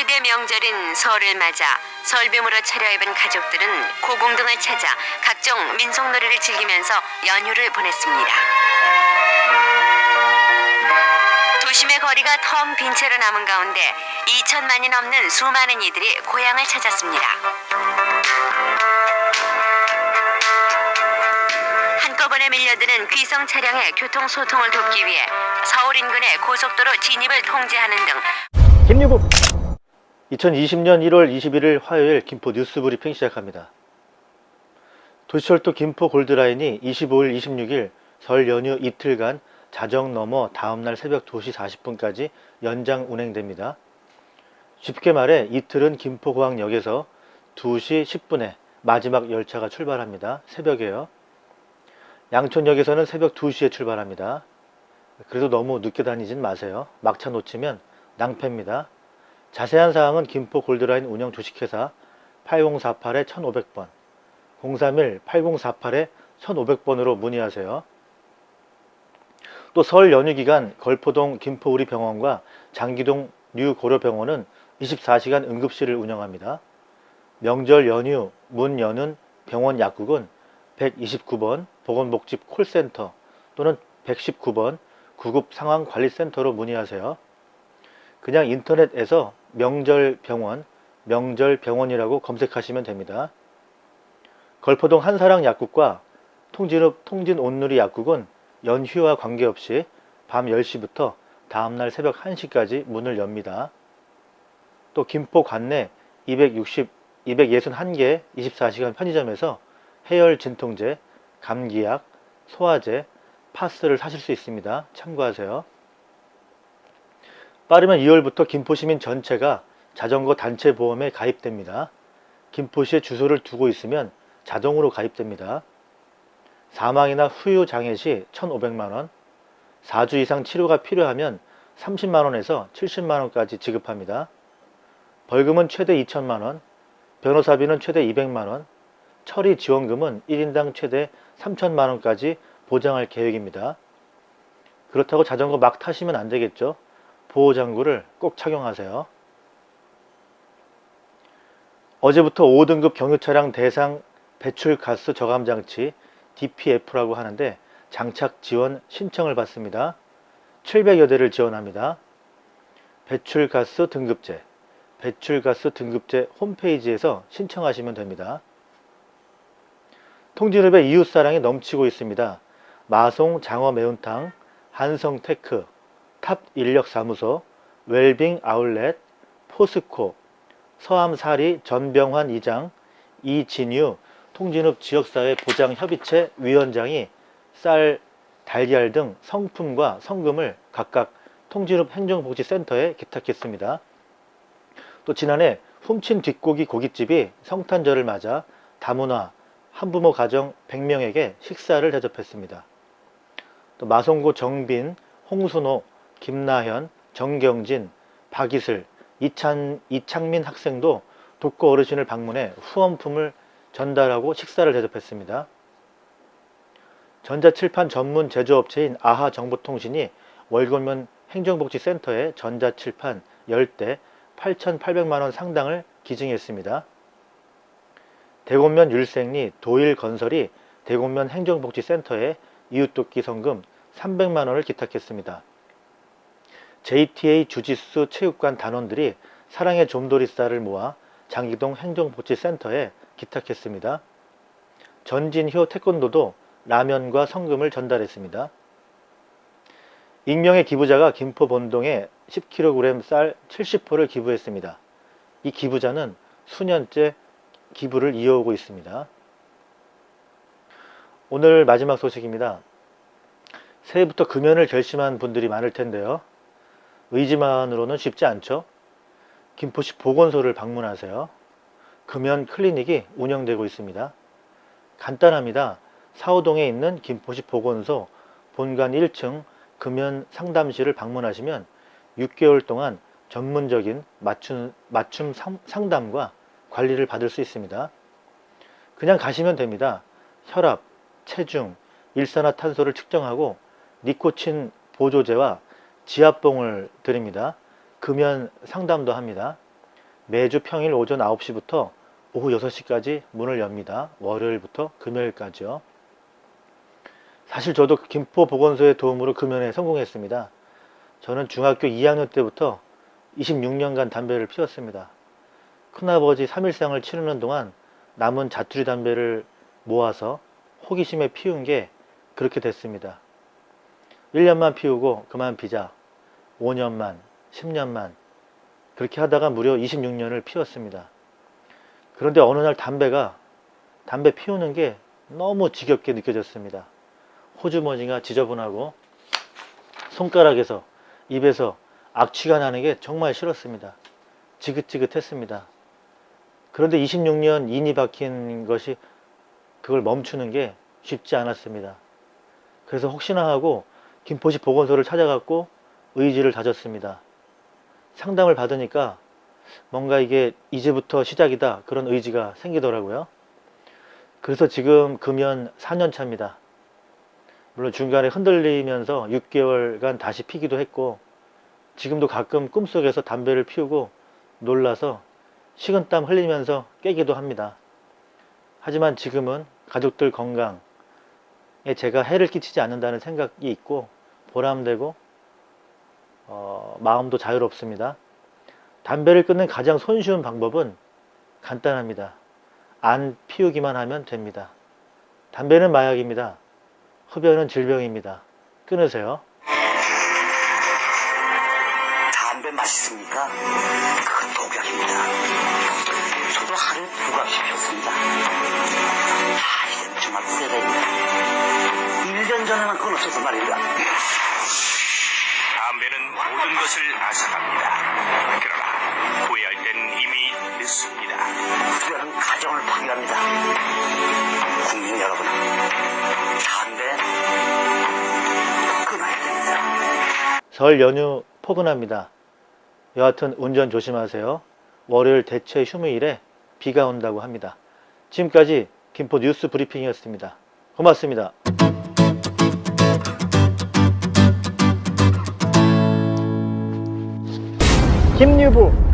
제2대 명절인 설을 맞아 설빔으로 차려입은 가족들은 고궁등을 찾아 각종 민속놀이를 즐기면서 연휴를 보냈습니다. 도심의 거리가 텅 빈 채로 남은 가운데 2천만이 넘는 수많은 이들이 고향을 찾았습니다. 한꺼번에 밀려드는 귀성 차량의 교통소통을 돕기 위해 서울 인근의 고속도로 진입을 통제하는 등 김유부 2020년 1월 21일 화요일 김포 뉴스 브리핑 시작합니다. 도시철도 김포 골드라인이 25일, 26일 설 연휴 이틀간 자정 넘어 다음날 새벽 2시 40분까지 연장 운행됩니다. 쉽게 말해 이틀은 김포공항역에서 2시 10분에 마지막 열차가 출발합니다. 새벽에요. 양촌역에서는 새벽 2시에 출발합니다. 그래도 너무 늦게 다니진 마세요. 막차 놓치면 낭패입니다. 자세한 사항은 김포 골드라인 운영 주식회사 8048-1500번, 031-8048-1500번으로 문의하세요. 또 설 연휴 기간 걸포동 김포우리병원과 장기동 뉴고려병원은 24시간 응급실을 운영합니다. 명절 연휴 문 여는 병원 약국은 129번 보건복지 콜센터 또는 119번 구급상황관리센터로 문의하세요. 그냥 인터넷에서 명절병원, 명절병원이라고 검색하시면 됩니다. 걸포동 한사랑 약국과 통진온누리 약국은 연휴와 관계없이 밤 10시부터 다음날 새벽 1시까지 문을 엽니다. 또 김포 관내 261개 24시간 편의점에서 해열 진통제, 감기약, 소화제, 파스를 사실 수 있습니다. 참고하세요. 빠르면 2월부터 김포시민 전체가 자전거 단체 보험에 가입됩니다. 김포시에 주소를 두고 있으면 자동으로 가입됩니다. 사망이나 후유 장애 시 1,500만원, 4주 이상 치료가 필요하면 30만원에서 70만원까지 지급합니다. 벌금은 최대 2천만원, 변호사비는 최대 200만원, 처리 지원금은 1인당 최대 3천만원까지 보장할 계획입니다. 그렇다고 자전거 막 타시면 안 되겠죠. 보호장구를 꼭 착용하세요. 어제부터 5등급 경유차량 대상 배출가스 저감장치 DPF라고 하는데 장착 지원 신청을 받습니다. 700여 대를 지원합니다. 배출가스 등급제 홈페이지에서 신청하시면 됩니다. 통진읍의 이웃사랑이 넘치고 있습니다. 마송 장어 매운탕, 한성테크, 탑인력사무소, 웰빙 아울렛, 포스코, 서암사리 전병환 이장, 이진유 통진읍 지역사회 보장협의체 위원장이 쌀, 달걀 등 성품과 성금을 각각 통진읍 행정복지센터에 기탁했습니다. 또 지난해 훔친 뒷고기 고깃집이 성탄절을 맞아 다문화 한부모 가정 100명에게 식사를 대접했습니다. 또 마송고 정빈, 홍순호, 김나현, 정경진, 박이슬, 이창민 학생도 독거 어르신을 방문해 후원품을 전달하고 식사를 대접했습니다. 전자칠판 전문 제조업체인 아하정보통신이 월급면 행정복지센터에 전자칠판 10대 8,800만원 상당을 기증했습니다. 대곤면 율생리 도일건설이 대곤면 행정복지센터에 이웃돕기 성금 300만원을 기탁했습니다. JTA 주짓수 체육관 단원들이 사랑의 좀돌이쌀을 모아 장기동 행정복지센터에 기탁했습니다. 전진효 태권도도 라면과 성금을 전달했습니다. 익명의 기부자가 김포 본동에 10kg 쌀 70포를 기부했습니다. 이 기부자는 수년째 기부를 이어오고 있습니다. 오늘 마지막 소식입니다. 새해부터 금연을 결심한 분들이 많을 텐데요. 의지만으로는 쉽지 않죠. 김포시 보건소를 방문하세요. 금연 클리닉이 운영되고 있습니다. 간단합니다. 사호동에 있는 김포시 보건소 본관 1층 금연 상담실을 방문하시면 6개월 동안 전문적인 맞춤 상담과 관리를 받을 수 있습니다. 그냥 가시면 됩니다. 혈압, 체중, 일산화탄소를 측정하고 니코틴 보조제와 지압봉을 드립니다. 금연 상담도 합니다. 매주 평일 오전 9시부터 오후 6시까지 문을 엽니다. 월요일부터 금요일까지요. 사실 저도 김포보건소의 도움으로 금연에 성공했습니다. 저는 중학교 2학년 때부터 26년간 담배를 피웠습니다. 큰아버지 3일상을 치르는 동안 남은 자투리 담배를 모아서 호기심에 피운 게 그렇게 됐습니다. 1년만 피우고 그만 피자, 5년만, 10년만 그렇게 하다가 무려 26년을 피웠습니다. 그런데 어느 날 담배 피우는 게 너무 지겹게 느껴졌습니다. 호주머니가 지저분하고 손가락에서 입에서 악취가 나는 게 정말 싫었습니다. 지긋지긋했습니다. 그런데 26년 인이 박힌 것이 그걸 멈추는 게 쉽지 않았습니다. 그래서 혹시나 하고 김포시 보건소를 찾아갔고 의지를 다졌습니다. 상담을 받으니까 뭔가 이게 이제부터 시작이다 그런 의지가 생기더라고요. 그래서 지금 금연 4년 차입니다. 물론 중간에 흔들리면서 6개월간 다시 피기도 했고 지금도 가끔 꿈속에서 담배를 피우고 놀라서 식은땀 흘리면서 깨기도 합니다. 하지만 지금은 가족들 건강에 제가 해를 끼치지 않는다는 생각이 있고 보람되고 마음도 자유롭습니다. 담배를 끊는 가장 손쉬운 방법은 간단합니다. 안 피우기만 하면 됩니다. 담배는 마약입니다. 흡연은 질병입니다. 끊으세요. 담배 맛있습니까? 그건 독약입니다. 저도 하루에 2갑씩 폈습니다. 이건 정말 세대입니다. 1년 전에는 그건 없었단 말입니다. 담배는 모든 것을 앗아갑니다. 그러나 후회할 땐 이미 늦습니다. 흡연은 가정을 파괴합니다. 국민 여러분, 담배 끊어야 됩니다. 설 연휴 포근합니다. 여하튼 운전 조심하세요. 월요일 대체 휴무일에 비가 온다고 합니다. 지금까지 김포 뉴스 브리핑이었습니다. 고맙습니다. 김유부